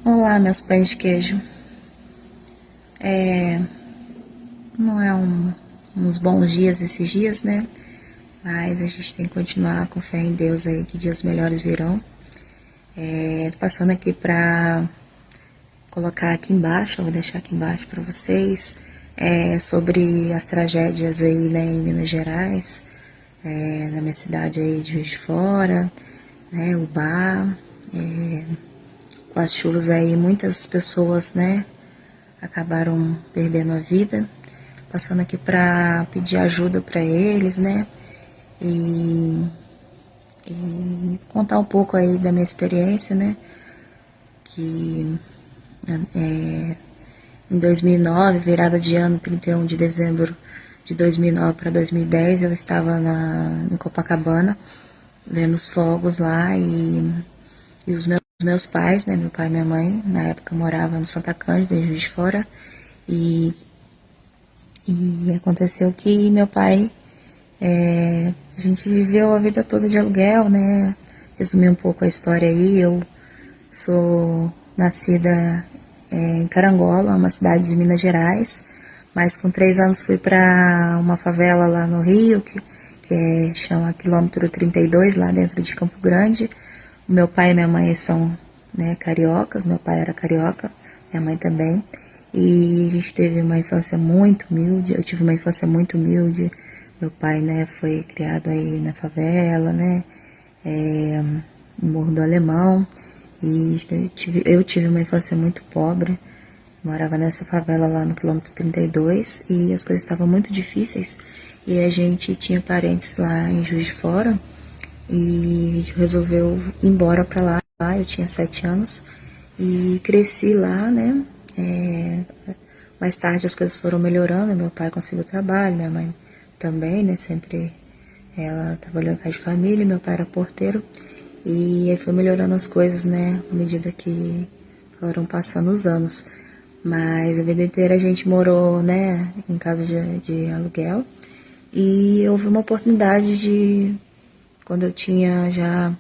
Olá, meus pães de queijo. Não é uns bons dias esses dias, né? Mas a gente tem que continuar com fé em Deus aí, que dias melhores virão. Tô passando aqui pra colocar aqui embaixo, eu vou deixar aqui embaixo pra vocês, sobre as tragédias aí, né, em Minas Gerais, na minha cidade aí de Juiz de Fora, né, Ubá, com as chuvas aí, muitas pessoas, né, acabaram perdendo a vida. Passando aqui para pedir ajuda para eles, né? E, e contar um pouco aí da minha experiência, né? Que em 2009, virada de ano, 31 de dezembro de 2009 para 2010, eu estava em Copacabana, vendo os fogos lá e os meus pais, né? Meu pai e minha mãe, na época morava no Santa Cândida, em Juiz de Fora, e E aconteceu que meu pai, a gente viveu a vida toda de aluguel, né? Resumir um pouco a história aí, eu sou nascida em Carangola, uma cidade de Minas Gerais, mas com 3 anos fui para uma favela lá no Rio, que chama Quilômetro 32, lá dentro de Campo Grande. O meu pai e minha mãe são, né, cariocas, meu pai era carioca, minha mãe também. E a gente teve uma infância muito humilde, eu tive uma infância muito humilde. Meu pai, né, foi criado aí na favela, né, no Morro do Alemão. E eu tive uma infância muito pobre. Morava nessa favela lá no quilômetro 32 e as coisas estavam muito difíceis. E a gente tinha parentes lá em Juiz de Fora e a gente resolveu ir embora pra lá. Eu tinha 7 anos e cresci lá, né? É, mais tarde as coisas foram melhorando, meu pai conseguiu trabalho, minha mãe também, né? Sempre ela trabalhou em casa de família, meu pai era porteiro. E aí foi melhorando as coisas, né? À medida que foram passando os anos. Mas a vida inteira a gente morou, né? Em casa de aluguel. E houve uma oportunidade quando eu tinha já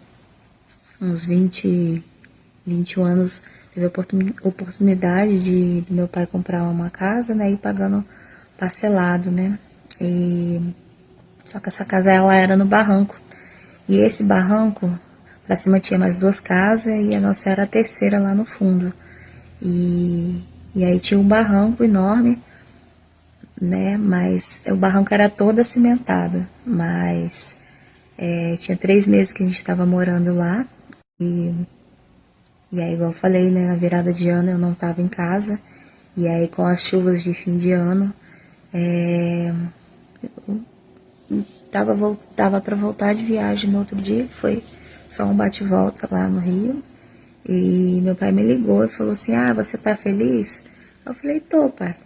uns 21 anos, teve a oportunidade de meu pai comprar uma casa, né? E pagando parcelado, né? E só que essa casa ela era no barranco. E esse barranco, pra cima tinha mais duas casas e a nossa era a terceira lá no fundo. E aí tinha um barranco enorme, né? Mas o barranco era todo cimentado. Mas tinha 3 meses que a gente estava morando lá. E, e aí, igual eu falei, né? Na virada de ano eu não estava em casa. E aí, com as chuvas de fim de ano, tava para voltar de viagem no outro dia, que foi só um bate-volta lá no Rio. E meu pai me ligou e falou assim: Ah, você tá feliz? Eu falei: Tô, pai.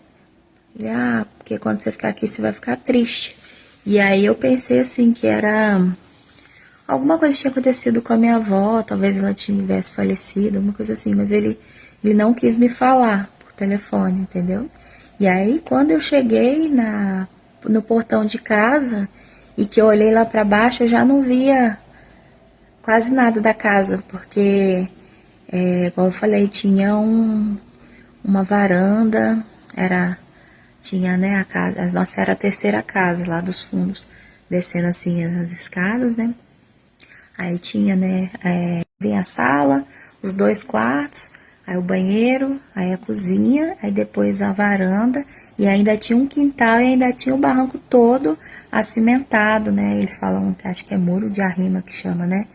Ele: Ah, porque quando você ficar aqui você vai ficar triste. E aí eu pensei assim que era alguma coisa tinha acontecido com a minha avó, talvez ela tivesse falecido, alguma coisa assim, mas ele não quis me falar por telefone, entendeu? E aí quando eu cheguei no portão de casa e que eu olhei lá para baixo, eu já não via quase nada da casa, porque, como eu falei, tinha uma varanda, tinha, né, a casa, a nossa era a terceira casa lá dos fundos, descendo assim as escadas, né? Aí tinha, né, vinha a sala, os 2 quartos, aí o banheiro, aí a cozinha, aí depois a varanda, e ainda tinha um quintal e ainda tinha o barranco todo acimentado, né? Eles falam que acho que é muro de arrima que chama, né?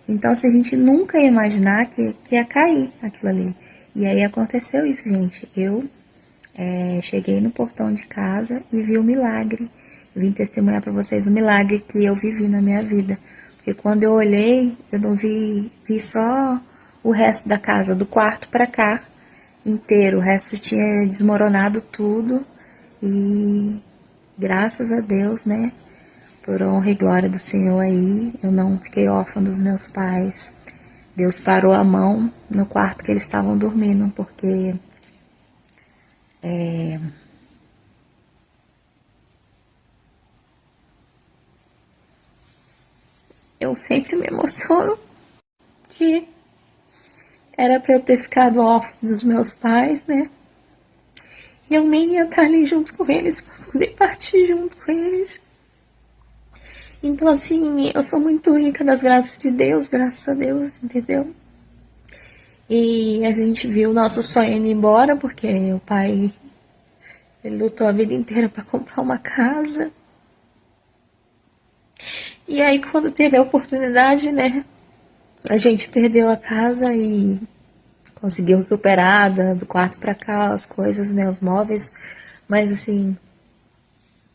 Então, se a gente nunca ia imaginar que ia cair aquilo ali. E aí aconteceu isso, gente. Eu cheguei no portão de casa e vi o milagre. Eu vim testemunhar para vocês o milagre que eu vivi na minha vida. Porque quando eu olhei, eu não vi só o resto da casa, do quarto para cá inteiro. O resto tinha desmoronado tudo. E graças a Deus, né? Por honra e glória do Senhor aí, eu não fiquei órfã dos meus pais. Deus parou a mão no quarto que eles estavam dormindo, porque eu sempre me emociono que Era pra eu ter ficado órfã dos meus pais, né? E eu nem ia estar ali junto com eles, pra poder partir junto com eles. Então, assim, eu sou muito rica das graças de Deus, graças a Deus, entendeu? E a gente viu o nosso sonho indo embora, porque o pai, ele lutou a vida inteira para comprar uma casa. E aí, quando teve a oportunidade, né, a gente perdeu a casa e conseguiu recuperar do quarto para cá as coisas, né, os móveis. Mas, assim,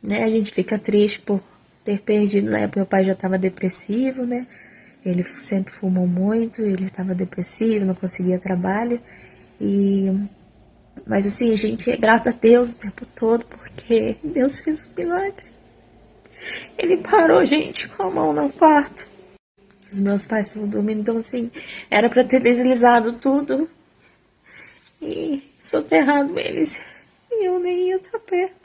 né, a gente fica triste por ter perdido, né, porque o pai já estava depressivo, né, ele sempre fumou muito, ele estava depressivo, não conseguia trabalho, mas assim, a gente é grato a Deus o tempo todo, porque Deus fez um milagre. Ele parou, gente, com a mão no quarto. Os meus pais estavam dormindo, então assim, era pra ter deslizado tudo e soterrado eles. E eu nem ia estar perto.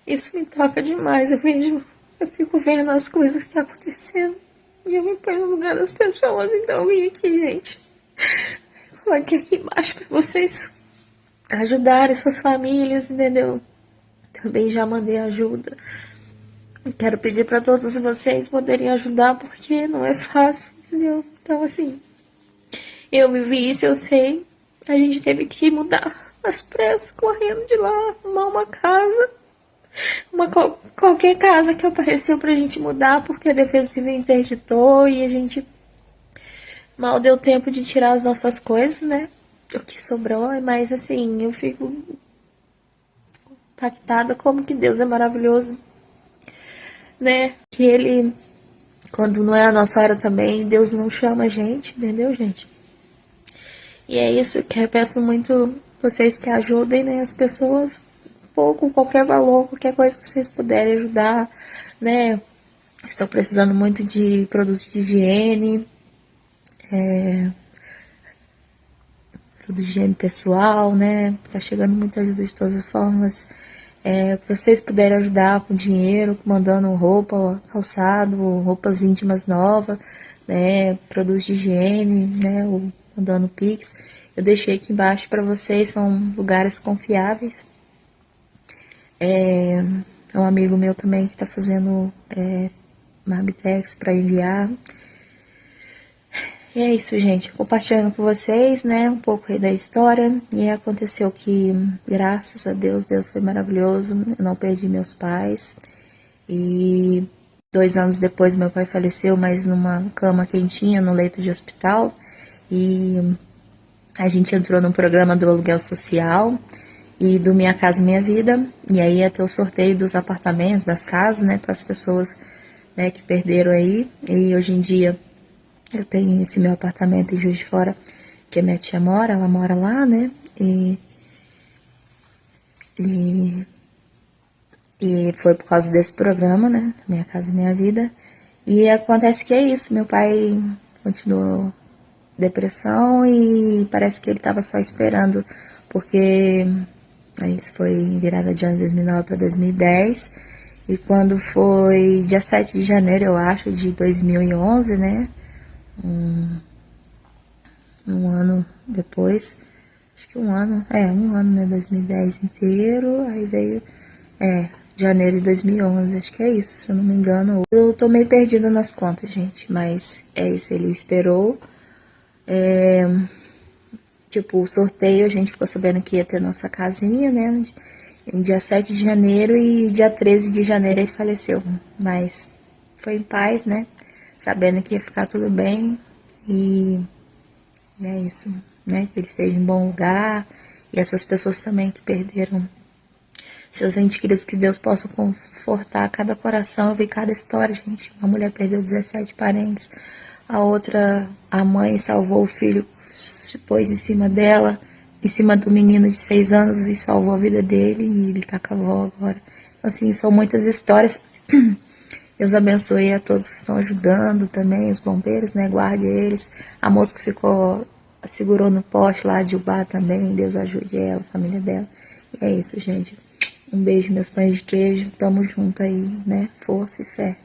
Isso me toca demais, eu fico vendo as coisas que estão acontecendo. E eu me ponho no lugar das pessoas, então eu vim aqui, gente. Coloquei aqui embaixo pra vocês ajudarem suas famílias, entendeu? Também já mandei ajuda. Quero pedir para todos vocês poderem ajudar, porque não é fácil, entendeu? Então, assim, eu vivi isso, eu sei. A gente teve que mudar às pressas, correndo de lá, arrumar uma casa. Qualquer casa que apareceu pra gente mudar, porque a Defesa Civil interditou e a gente mal deu tempo de tirar as nossas coisas, né? O que sobrou, mas assim, eu fico impactada como que Deus é maravilhoso, né? Que ele, quando não é a nossa hora também, Deus não chama a gente, entendeu, gente? E é isso que eu peço muito vocês que ajudem, né, as pessoas, pouco, qualquer valor, qualquer coisa que vocês puderem ajudar, né? Estão precisando muito de produtos de higiene, produtos de higiene pessoal, né? Tá chegando muita ajuda de todas as formas. Vocês puderem ajudar com dinheiro, mandando roupa, calçado, roupas íntimas novas, né, produtos de higiene, né, ou mandando Pix. Eu deixei aqui embaixo para vocês, são lugares confiáveis. É um amigo meu também que está fazendo Marmitex para enviar. E é isso, gente. Compartilhando com vocês, né, um pouco aí da história. E aconteceu que, graças a Deus, Deus foi maravilhoso. Eu não perdi meus pais. E 2 anos depois, meu pai faleceu, mas numa cama quentinha, no leito de hospital. E a gente entrou no programa do aluguel social e do Minha Casa Minha Vida. E aí ia ter o sorteio dos apartamentos, das casas, né, para as pessoas, né, que perderam aí. E hoje em dia eu tenho esse meu apartamento em Juiz de Fora, que a minha tia mora, ela mora lá, né? E foi por causa desse programa, né? Minha Casa Minha Vida. E acontece que é isso, meu pai continuou depressão e parece que ele estava só esperando, porque isso foi em virada de ano de 2009 para 2010. E quando foi dia 7 de janeiro, eu acho, de 2011, né? Um ano depois, acho que um ano, né, 2010 inteiro, aí veio, janeiro de 2011, acho que é isso, se eu não me engano. Eu tô meio perdida nas contas, gente, mas é isso, ele esperou, tipo, o sorteio, a gente ficou sabendo que ia ter nossa casinha, né, em dia 7 de janeiro e dia 13 de janeiro ele faleceu, mas foi em paz, né, sabendo que ia ficar tudo bem. E é isso, né? Que ele esteja em bom lugar. E essas pessoas também que perderam seus entes queridos, que Deus possa confortar cada coração. Eu vi cada história, gente. Uma mulher perdeu 17 parentes. A outra, a mãe salvou o filho, se pôs em cima dela, em cima do menino de 6 anos e salvou a vida dele. E ele tá com a avó agora. Então, assim, são muitas histórias. Deus abençoe a todos que estão ajudando também, os bombeiros, né? Guarde eles. A moça que segurou no poste lá de Ubá também. Deus ajude ela, a família dela. E é isso, gente. Um beijo, meus pães de queijo. Tamo junto aí, né? Força e fé.